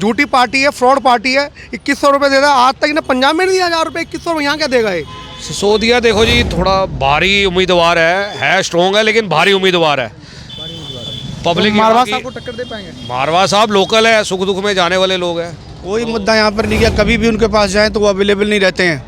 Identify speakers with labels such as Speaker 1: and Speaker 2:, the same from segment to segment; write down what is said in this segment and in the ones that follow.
Speaker 1: झूठी पार्टी है, fraud party है। 2100 रुपये दे रहा है, आज तक इन्हें पंजाब में नहीं दिया 1000 रुपये। 2100 रुपये यहाँ क्या देगा ये?
Speaker 2: सिसोदिया देखो जी थोड़ा भारी उम्मीदवार है स्ट्रॉन्ग है, लेकिन भारी उम्मीदवार है। पब्लिक
Speaker 3: मारवा साहब को टक्कर दे पाएंगे?
Speaker 2: मारवा साहब लोकल है, सुख दुख में जाने वाले लोग हैं।
Speaker 4: कोई मुद्दा यहाँ पर नहीं किया, कभी भी उनके पास जाएं तो वो अवेलेबल नहीं रहते हैं,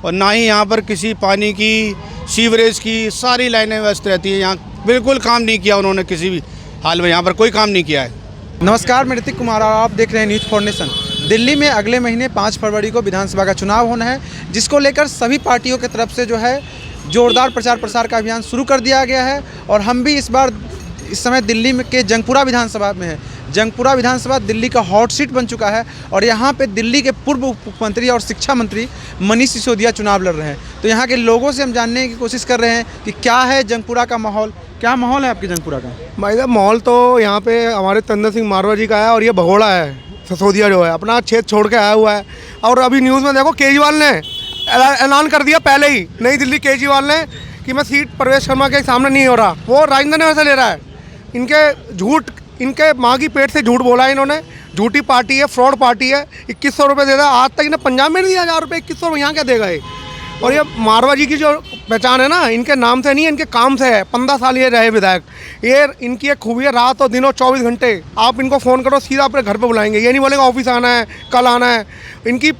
Speaker 4: और ना ही यहाँ पर किसी पानी की, सीवरेज की सारी लाइनें व्यस्त रहती हैं। यहाँ बिल्कुल काम नहीं किया उन्होंने, किसी भी हाल में यहाँ पर कोई काम नहीं किया है।
Speaker 3: नमस्कार, मैं ऋतिक कुमार और आप देख रहे हैं न्यूज़ फॉर नेशन। दिल्ली में अगले महीने 5 फरवरी को विधानसभा का चुनाव होना है, जिसको लेकर सभी पार्टियों की तरफ से जो है जोरदार प्रचार प्रसार का अभियान शुरू कर दिया गया है। और हम भी इस समय दिल्ली में के जंगपुरा विधानसभा में है। जंगपुरा विधानसभा दिल्ली का हॉट सीट बन चुका है और यहाँ पे दिल्ली के पूर्व उप मुख्यमंत्री और शिक्षा मंत्री मनीष सिसोदिया चुनाव लड़ रहे हैं। तो यहाँ के लोगों से हम जानने की कोशिश कर रहे हैं कि क्या है जंगपुरा का माहौल, क्या माहौल है आपके जंगपुरा का?
Speaker 1: भाई साहब माहौल तो यहाँ पे हमारे तंदर सिंह मारवा जी का है, और ये भगोड़ा है सिसोदिया जो है अपना क्षेत्र छोड़ के आया हुआ है। और अभी न्यूज़ में देखो केजरीवाल ने ऐलान कर दिया पहले ही, नई दिल्ली केजरीवाल ने, कि मैं सीट परवेश शर्मा के सामने नहीं हो रहा। वो राजेंद्र नगर से ले रहा है। इनके माँ की पेट से झूठ बोला है इन्होंने। झूठी पार्टी है, फ्रॉड पार्टी है। 2100 रुपये दे रहा है, आज तक इन्हें पंजाब में नहीं दिया 1000 रुपये। 2100 रुपये यहाँ क्या देगा ये? और ये मारवा जी की जो पहचान है ना, इनके नाम से नहीं, इनके काम से है। 15 साल ये रहे विधायक। ये इनकी एक खूबी है, रात और दिन और 24 घंटे आप इनको फ़ोन करो सीधा अपने घर पे बुलाएंगे। ये नहीं बोलेगा ऑफिस आना है, कल आना है इनकी।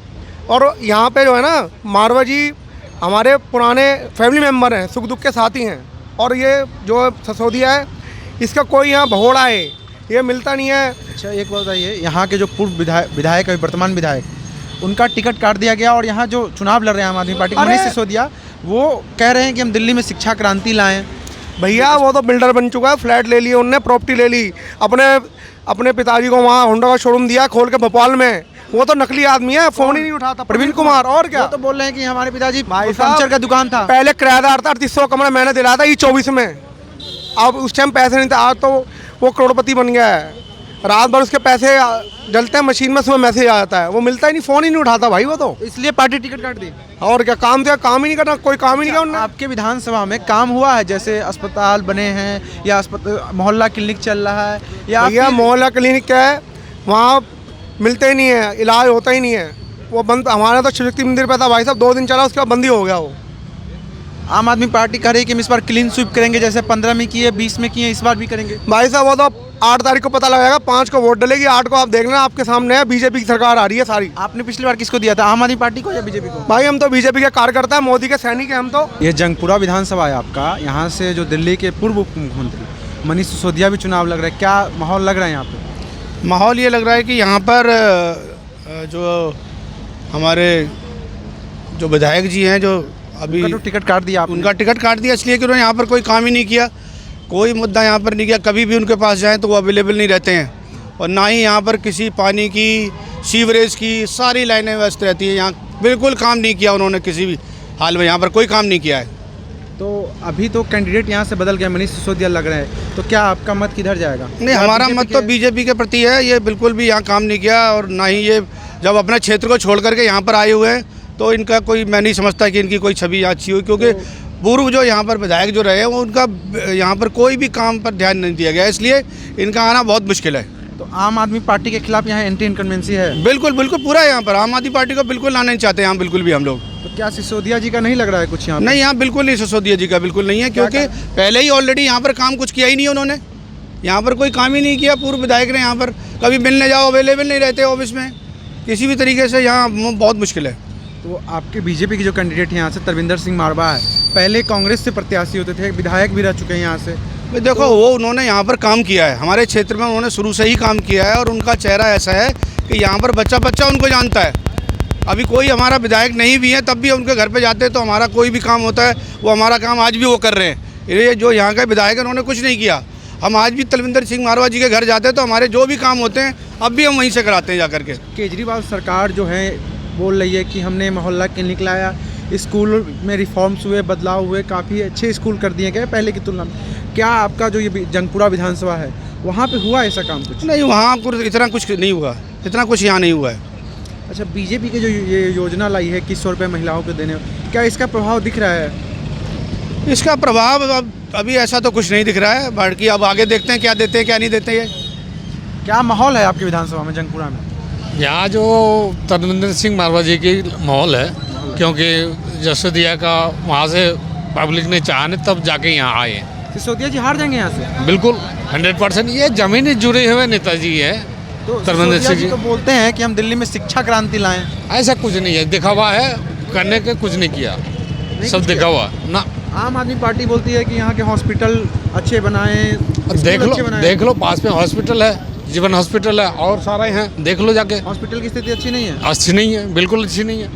Speaker 1: और यहाँ पे जो है ना, मारवा जी हमारे पुराने फैमिली मेम्बर हैं, सुख दुख के साथी हैं। और ये जो सिसोदिया है, इसका कोई यहाँ भगोड़ा है, ये मिलता नहीं है।
Speaker 3: अच्छा, एक बात बताइए, यहाँ के जो पूर्व विधायक है, वर्तमान विधायक, उनका टिकट काट दिया गया और यहाँ जो चुनाव लड़ रहे हैं आम आदमी पार्टी के मनीष सिसोदिया, वो कह रहे हैं कि हम दिल्ली में शिक्षा क्रांति लाएं।
Speaker 1: भैया वो तो बिल्डर बन चुका है, फ्लैट ले लिए उनने, प्रॉपर्टी ले ली। अपने पिताजी को वहाँ होंडा का शोरूम दिया खोल के भोपाल में। वो तो नकली आदमी है, फ़ोन ही नहीं उठाता। प्रवीण कुमार। और क्या?
Speaker 3: वो तो बोल रहे हैं कि हमारे पिताजी
Speaker 1: भाई
Speaker 3: फर्नीचर का दुकान था,
Speaker 1: पहले किराएदार था, 3800 कमरा मैंने दिलाया था E24 में। अब उस टाइम पैसे नहीं थे, आज तो वो करोड़पति बन गया है। रात भर उसके पैसे जलते हैं मशीन में, सुबह मैसेज आ जाता है, वो मिलता ही नहीं, फ़ोन ही नहीं उठाता भाई वो तो।
Speaker 3: इसलिए पार्टी टिकट काट दी।
Speaker 1: और क्या काम थे? काम ही नहीं करना, कोई काम ही नहीं किया उन्होंने।
Speaker 3: आपके विधानसभा में काम हुआ है, जैसे अस्पताल बने हैं या मोहल्ला क्लिनिक चल रहा है, या
Speaker 1: भैया मोहल्ला क्लिनिक क्या है, वहाँ मिलते ही नहीं है, इलाज होता ही नहीं है। वो बंद, हमारा तो शिव शक्ति मंदिर पे था भाई साहब, 2 दिन चला, उसके बाद बंद ही हो गया वो।
Speaker 3: आम आदमी पार्टी कह रही है कि हम इस बार क्लीन स्वीप करेंगे, जैसे 15 में किए, 20 में किए, इस बार भी करेंगे।
Speaker 1: भाई साहब वो तो 8 तारीख को पता लगेगा, 5 को वोट डलेगी, 8 को आप देख लेना, आपके सामने है। बीजेपी की सरकार आ रही है सारी।
Speaker 3: आपने पिछली बार किसको दिया था, आम आदमी पार्टी को या बीजेपी को?
Speaker 1: भाई हम तो बीजेपी के कार्यकर्ता है, मोदी के सैनिक हैं हम तो।
Speaker 3: ये जंगपुरा विधानसभा है आपका, यहाँ से जो दिल्ली के पूर्व उप मुख्यमंत्री मनीष सिसोदिया भी चुनाव लग रहा है, क्या माहौल लग रहा है यहाँ पे?
Speaker 4: माहौल ये लग रहा है कि यहाँ पर जो हमारे जो विधायक जी हैं, जो अभी
Speaker 3: तो टिकट काट दिया आपने।
Speaker 4: उनका टिकट काट दिया इसलिए कि उन्होंने यहाँ पर कोई काम ही नहीं किया, कोई मुद्दा यहाँ पर नहीं किया। कभी भी उनके पास जाएं तो वो अवेलेबल नहीं रहते हैं, और ना ही यहाँ पर किसी पानी की, सीवरेज की सारी लाइनें व्यस्त रहती हैं। यहाँ बिल्कुल काम नहीं किया उन्होंने, किसी भी हाल में यहाँ पर कोई काम नहीं किया है।
Speaker 3: तो अभी तो कैंडिडेट यहाँ से बदल गया, मनीष सिसोदिया लग रहे हैं, तो क्या आपका मत किधर जाएगा?
Speaker 4: नहीं, हमारा मत तो बीजेपी के प्रति है। ये बिल्कुल भी यहाँ काम नहीं किया, और ना ही ये जब अपने क्षेत्र को छोड़ करके यहाँ पर आए हुए हैं, तो इनका कोई, मैं नहीं समझता कि इनकी कोई छवि अच्छी हुई, क्योंकि पूर्व जो यहाँ पर विधायक जो रहे हैं, वो उनका यहाँ पर कोई भी काम पर ध्यान नहीं दिया गया, इसलिए इनका आना बहुत मुश्किल है।
Speaker 3: तो आम आदमी पार्टी के खिलाफ यहाँ एंटी इनकम्बेंसी है?
Speaker 4: बिल्कुल बिल्कुल पूरा यहाँ पर आम आदमी पार्टी को बिल्कुल लाना नहीं चाहते यहाँ, बिल्कुल भी हम लोग।
Speaker 3: तो क्या सिसोदिया जी का नहीं लग रहा है कुछ यहाँ?
Speaker 4: नहीं, यहाँ बिल्कुल नहीं, सिसोदिया जी का बिल्कुल नहीं है, क्योंकि पहले ही ऑलरेडी यहाँ पर काम कुछ किया ही नहीं उन्होंने। यहाँ पर कोई काम ही नहीं किया पूर्व विधायक ने। यहाँ पर कभी मिलने जाओ, अवेलेबल नहीं रहते ऑफिस में, किसी भी तरीके से यहाँ बहुत मुश्किल है।
Speaker 3: तो आपके बीजेपी के जो कैंडिडेट हैं यहाँ से, तरविंदर सिंह मारवा है, पहले कांग्रेस से प्रत्याशी होते थे, विधायक भी रह चुके हैं यहाँ से।
Speaker 4: देखो वो उन्होंने यहाँ पर काम किया है, हमारे क्षेत्र में उन्होंने शुरू से ही काम किया है, और उनका चेहरा ऐसा है कि यहाँ पर बच्चा बच्चा उनको जानता है। अभी कोई हमारा विधायक नहीं भी है, तब भी उनके घर पे जाते हैं, तो हमारा कोई भी काम होता है, वो हमारा काम आज भी वो कर रहे हैं। ये जो यहाँ का विधायक है, उन्होंने कुछ नहीं किया। हम आज भी तरविंदर सिंह मारवा जी के घर जाते हैं, तो हमारे जो भी काम होते हैं अब भी हम वहीं से कराते हैं जा करके।
Speaker 3: केजरीवाल सरकार जो है बोल रही है कि हमने मोहल्ला क्लिनिक लाया, स्कूल में रिफॉर्म्स हुए, बदलाव हुए, काफ़ी अच्छे स्कूल कर दिए गए पहले की तुलना में। क्या आपका जो ये जंगपुरा विधानसभा है, वहाँ पे हुआ ऐसा काम कुछ?
Speaker 4: नहीं, वहाँ इतना कुछ नहीं हुआ, इतना कुछ यहाँ नहीं हुआ है।
Speaker 3: अच्छा, बीजेपी के जो ये योजना लाई है 2100 रुपये महिलाओं को देने, क्या इसका प्रभाव दिख रहा है?
Speaker 4: इसका प्रभाव अभी ऐसा तो कुछ नहीं दिख रहा है, बाकी अब आगे देखते हैं क्या देते हैं क्या नहीं देते हैं।
Speaker 3: क्या माहौल है आपकी विधानसभा में, जंगपुरा में?
Speaker 5: यहाँ जो तरविंदर सिंह मारवा जी की माहौल है, क्योंकि जसोदिया का वहाँ से पब्लिक ने चाहा तब जाके यहाँ आए हैं।
Speaker 3: सिसोदिया जी हार जाएंगे यहाँ से?
Speaker 5: बिल्कुल 100%। ये जमीनी जुड़े हुए नेताजी है
Speaker 3: तो
Speaker 5: तरविंदर
Speaker 3: सिसोदिया
Speaker 5: सिंह
Speaker 3: जी
Speaker 5: जी।
Speaker 3: तो बोलते हैं कि हम दिल्ली में शिक्षा क्रांति लाएं।
Speaker 5: ऐसा कुछ नहीं है, दिखावा है, करने के कुछ नहीं किया, सब
Speaker 3: कुछ किया।
Speaker 5: दिखावा ना।
Speaker 3: आम आदमी पार्टी बोलती है कि यहाँ के हॉस्पिटल अच्छे बनाएं, स्कूल
Speaker 5: देख लो पास में हॉस्पिटल है, जीवन हॉस्पिटल है और सारे हैं, देख लो जाके।
Speaker 3: हॉस्पिटल की स्थिति अच्छी नहीं है।
Speaker 5: अच्छी नहीं है, बिल्कुल अच्छी नहीं है।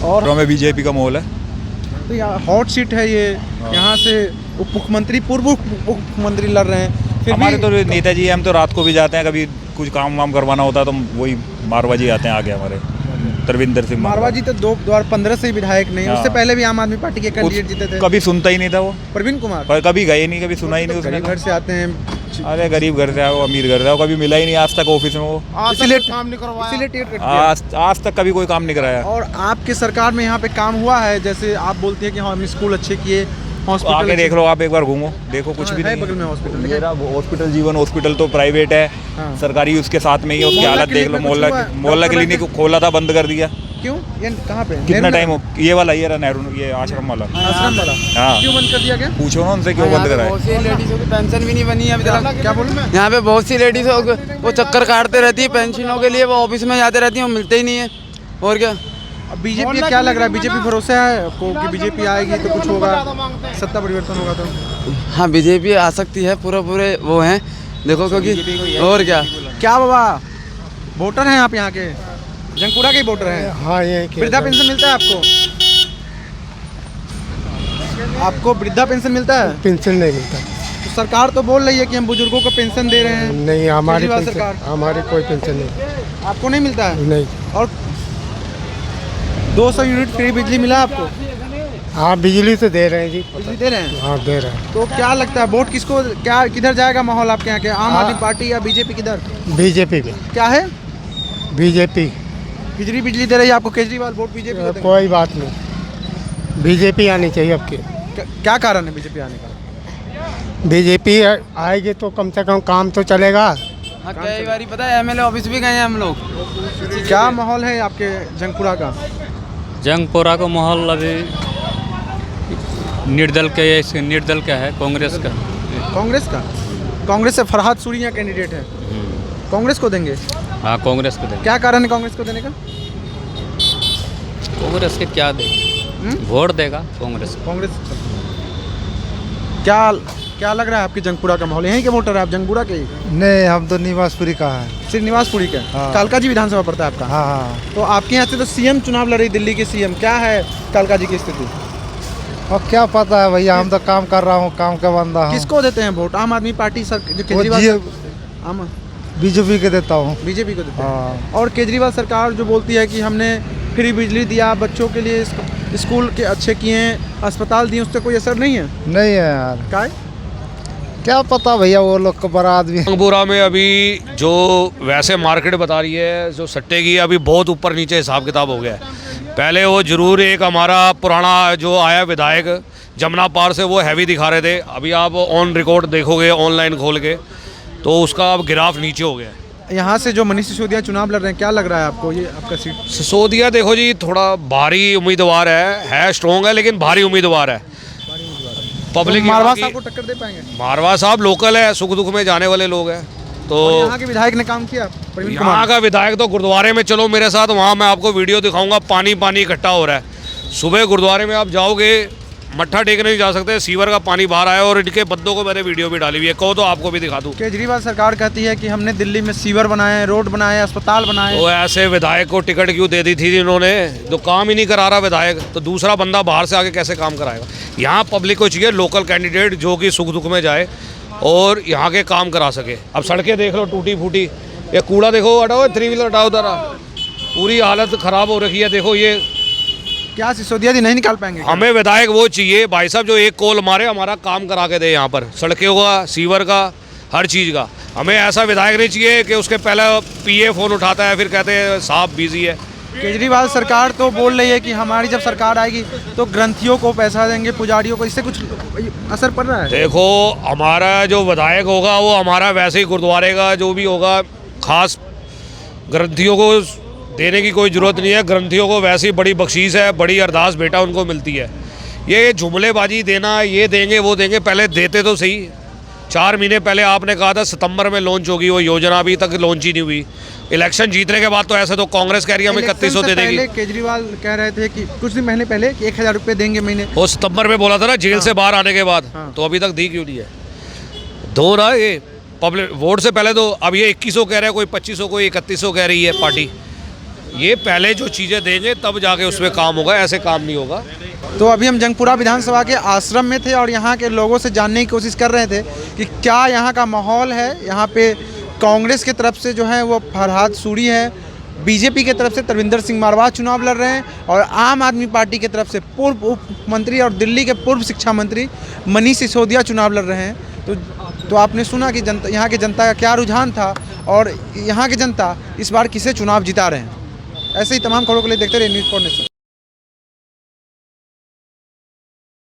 Speaker 6: और में बीजेपी का माहौल है।
Speaker 3: तो यहाँ हॉट सीट है ये, यहाँ से उप मुख्यमंत्री पूर्व उप मुख्यमंत्री लड़ रहे हैं। फिर
Speaker 6: हमारे
Speaker 3: भी
Speaker 6: तो नेताजी हम तो रात को भी जाते हैं, कभी कुछ काम वाम करवाना होता है तो वही मारवा जी आते हैं आगे हमारे, तरविंदर सिंह
Speaker 3: मारवा जी तो 2015 से ही विधायक नहीं,
Speaker 6: हाँ।
Speaker 3: उससे पहले भी आम आदमी पार्टी के कैंडिडेट जीते थे।
Speaker 6: कभी सुनता ही नहीं था वो,
Speaker 3: प्रवीण कुमार
Speaker 6: पर कभी गए नहीं, कभी सुना ही नहीं उसने।
Speaker 3: घर से आते हैं,
Speaker 6: अरे गरीब घर से आओ, अमीर घर से आओ, कभी मिला ही नहीं आज तक ऑफिस में वो।
Speaker 3: इसीलिए टिकट कट दिया।
Speaker 6: आज तक कभी कोई काम नहीं कराया।
Speaker 3: और आपके सरकार में यहाँ पे काम हुआ है? जैसे आप बोलते हैं कि हाँ, हम स्कूल अच्छे किए, हॉस्पिटल
Speaker 6: आके देख लो, आप एक बार घूमो, देखो कुछ भी
Speaker 3: है
Speaker 6: नहीं
Speaker 3: बगल में हॉस्पिटल।
Speaker 6: मेरा हॉस्पिटल जीवन हॉस्पिटल तो प्राइवेट है,
Speaker 3: हाँ।
Speaker 6: सरकारी उसके साथ में ही है, उसकी
Speaker 3: मोहल्ला
Speaker 6: हालत देख
Speaker 3: क्लिनिक
Speaker 6: लो।
Speaker 3: में कुछ हुआ है?
Speaker 6: मोहल्ला
Speaker 3: डॉक्टर
Speaker 6: क्लिनिक
Speaker 3: बैठे-
Speaker 6: खोला था, बंद कर दिया।
Speaker 3: क्यों? ये कहाँ पे?
Speaker 6: कितना
Speaker 3: नेहरू
Speaker 6: टाइम हो, ये वाला ये रहा नेहरू, ये आश्रम वाला।
Speaker 3: आश्रम वाला?
Speaker 6: हाँ।
Speaker 3: क्यों बंद कर दिया गया?
Speaker 6: पूछो ना उनसे क्यों बंद कराया।
Speaker 7: बहुत सी लेडीज़ों की पेंशन भी नहीं बनी है अभी तक।
Speaker 3: क्या बोलूं मैं?
Speaker 7: यहाँ पे बहुत सी लेडीज़ वो चक्कर काटते रहती है पेंशनों के लिए, वो ऑफिस में जाते रहती हैं, वो मिलते ही नहीं है। और क्या?
Speaker 3: अब बीजेपी क्या लग रहा है? बीजेपी भरोसा है आपको कि बीजेपी आएगी तो कुछ होगा, सत्ता परिवर्तन होगा तो?
Speaker 7: हाँ, बीजेपी आ सकती है, पूरे वो हैं देखो, क्योंकि और क्या।
Speaker 3: क्या बाबा वोटर हैं आप यहाँ के? जंगपुरा के ही वोटर हैं?
Speaker 1: हाँ ये
Speaker 3: वृद्धा पेंशन मिलता है आपको? आपको वृद्धा पेंशन मिलता है?
Speaker 1: पेंशन नहीं मिलता।
Speaker 3: तो सरकार तो बोल रही है कि हम बुजुर्गों को पेंशन दे रहे हैं।
Speaker 1: नहीं हमारी
Speaker 3: केजरीवाल
Speaker 1: पेंशन,
Speaker 3: सरकार।
Speaker 1: हमारी कोई पेंशन नहीं।
Speaker 3: आपको नहीं मिलता है?
Speaker 1: नहीं।
Speaker 3: और 200 यूनिट फ्री बिजली मिला आपको?
Speaker 1: हाँ बिजली तो दे रहे हैं जी।
Speaker 3: बिजली दे रहे हैं?
Speaker 1: हाँ दे रहे हैं।
Speaker 3: तो क्या लगता है वोट किसको, क्या किधर जाएगा माहौल आपके यहाँ के? आम आदमी पार्टी या बीजेपी किधर?
Speaker 1: बीजेपी में।
Speaker 3: क्या है?
Speaker 1: बीजेपी।
Speaker 3: बिजली दे रही है आपको केजरीवाल, वोट बीजेपी को देंगे?
Speaker 1: कोई बात नहीं, बीजेपी आनी चाहिए आपकी।
Speaker 3: क्या कारण है बीजेपी आने का?
Speaker 1: बीजेपी आएगी तो कम से कम काम तो चलेगा।
Speaker 7: हाँ, कई बार पता है एमएलए ऑफिस भी गए हैं हम लोग।
Speaker 3: क्या माहौल है आपके जंगपुरा का?
Speaker 8: जंगपुरा का माहौल अभी निर्दल का है, कांग्रेस का।
Speaker 3: कांग्रेस से फरहाद सूरिया कैंडिडेट है, कांग्रेस को देंगे?
Speaker 8: हाँ, कांग्रेस को देंगे।
Speaker 3: क्या कारण है कांग्रेस को देने का?
Speaker 8: कांग्रेस के क्या दे, वोट देगा कांग्रेस को।
Speaker 3: कांग्रेस। क्या लग रहा है आपके जंगपुरा का माहौल? यहीं के वोटर है आप, जंगपुरा के ही?
Speaker 1: नहीं हम तो निवासपुरी का है।
Speaker 3: सिर्फ निवासपुरी का?
Speaker 1: हाँ।
Speaker 3: कालका जी विधानसभा पड़ता है आपका?
Speaker 1: हाँ हाँ।
Speaker 3: तो आपके यहाँ से तो सीएम चुनाव लड़ रही, दिल्ली के सीएम। क्या है कालका जी की स्थिति?
Speaker 1: और क्या पता है भैया, हम तो काम कर रहा हूँ, काम का बंदा हूँ।
Speaker 3: किसको देते हैं वोट? आम आदमी पार्टी सर जो केजरीवाल,
Speaker 1: बीजेपी के देता हूँ।
Speaker 3: बीजेपी को देते हैं।
Speaker 1: हाँ।
Speaker 3: और केजरीवाल सरकार जो बोलती है कि हमने फ्री बिजली दिया, बच्चों के लिए स्कूल के अच्छे किए, अस्पताल दिए, उससे कोई असर नहीं है?
Speaker 1: नहीं है यार।
Speaker 3: क्या
Speaker 1: पता भैया, वो लोग का बड़ा आदमी।
Speaker 2: जंगपुरा में अभी जो वैसे मार्केट बता रही है जो सट्टे की, अभी बहुत ऊपर नीचे हिसाब किताब हो गया है। पहले वो जरूर एक हमारा पुराना जो आया विधायक जमुना पार से, वो हैवी दिखा रहे थे। अभी आप ऑन रिकॉर्ड देखोगे ऑनलाइन खोल के, तो उसका अब ग्राफ नीचे हो गया है।
Speaker 3: यहाँ से जो मनीष सिसोदिया चुनाव लड़ रहे हैं, क्या लग रहा है आपको ये आपका सीट?
Speaker 2: सिसोदिया देखो जी, थोड़ा भारी उम्मीदवार है स्ट्रॉन्ग है, लेकिन भारी उम्मीदवार है। पब्लिक
Speaker 3: तो मारवा साहब को टक्कर दे पाएंगे?
Speaker 2: मारवा साहब लोकल है, सुख दुख में जाने वाले लोग हैं। तो
Speaker 3: और यहाँ के विधायक ने काम किया, प्रवीण
Speaker 2: यहाँ
Speaker 3: कुमार।
Speaker 2: का विधायक तो गुरुद्वारे में चलो मेरे साथ, वहाँ मैं आपको वीडियो दिखाऊंगा, पानी इकट्ठा हो रहा है। सुबह गुरुद्वारे में आप जाओगे, मट्ठा टेकने नहीं जा सकते, सीवर का पानी बाहर आया, और इनके बंदों को मैंने वीडियो भी डाली हुई है, कहो तो आपको भी दिखा दूँ।
Speaker 3: केजरीवाल सरकार कहती है कि हमने दिल्ली में सीवर बनाए, रोड बनाए, अस्पताल बनाए।
Speaker 2: तो ऐसे विधायक को टिकट क्यों दे दी थी जिन्होंने, जो काम ही नहीं करा रहा विधायक, तो दूसरा बंदा बाहर से आके कैसे काम कराएगा? यहाँ पब्लिक को चाहिए लोकल कैंडिडेट जो कि सुख दुख में जाए और यहाँ के काम करा सके। अब सड़कें देख लो टूटी फूटी, ये कूड़ा देखो, हटाओ 3 व्हीलर हटाओ उधर, पूरी हालत ख़राब हो रखी है। देखो ये,
Speaker 3: क्या सिसोदिया जी नहीं निकाल पाएंगे?
Speaker 2: हमें विधायक वो चाहिए भाई साहब जो एक कॉल मारे, हमारा काम करा के दे, यहाँ पर सड़कों का, सीवर का, हर चीज़ का। हमें ऐसा विधायक नहीं चाहिए कि उसके पहले पीए फ़ोन उठाता है, फिर कहते हैं साहब बिजी है।
Speaker 3: केजरीवाल सरकार तो बोल रही है कि हमारी जब सरकार आएगी तो ग्रंथियों को पैसा देंगे, पुजारियों को, इससे कुछ असर पड़ रहा है?
Speaker 2: देखो, हमारा जो विधायक होगा वो हमारा वैसे ही गुरुद्वारे का जो भी होगा, खास ग्रंथियों को देने की कोई ज़रूरत नहीं है। ग्रंथियों को वैसे ही बड़ी बख्शीश है, बड़ी अरदास बेटा उनको मिलती है। ये जुमलेबाजी देना, ये देंगे वो देंगे, पहले देते तो सही। 4 महीने पहले आपने कहा था सितंबर में लॉन्च होगी वो योजना, अभी तक लॉन्च ही नहीं हुई। इलेक्शन जीतने के बाद तो ऐसे तो कांग्रेस कह रही है हमें 3100 दे देगी।
Speaker 3: केजरीवाल कह रहे थे कि कुछ दिन महीने पहले कि 1000 रुपये देंगे महीने।
Speaker 2: वो सितंबर में बोला था ना, जेल से बाहर आने के बाद। तो अभी तक दी क्यों नहीं है? दो ना, ये पब्लिक वोट से पहले तो। अब ये 2100 कह रहे हैं, कोई 2500, कोई 3100 कह रही है पार्टी। ये पहले जो चीज़ें देंगे तब जाके उसमें काम होगा, ऐसे काम नहीं होगा।
Speaker 3: तो अभी हम जंगपुरा विधानसभा के आश्रम में थे और यहाँ के लोगों से जानने की कोशिश कर रहे थे कि क्या यहाँ का माहौल है। यहाँ पे कांग्रेस की तरफ से जो है वो फरहाद सूरी है, बीजेपी की तरफ से तरविंदर सिंह मारवाह चुनाव लड़ रहे हैं और आम आदमी पार्टी की तरफ से पूर्व उप मंत्री और दिल्ली के पूर्व शिक्षा मंत्री मनीष सिसोदिया चुनाव लड़ रहे हैं। तो आपने सुना कि जनता, यहाँ की जनता का क्या रुझान था और यहाँ की जनता इस बार किसे चुनाव जिता रहे हैं। ऐसे ही तमाम खबरों के लिए देखते रहिए न्यूज़ 4 नेशन।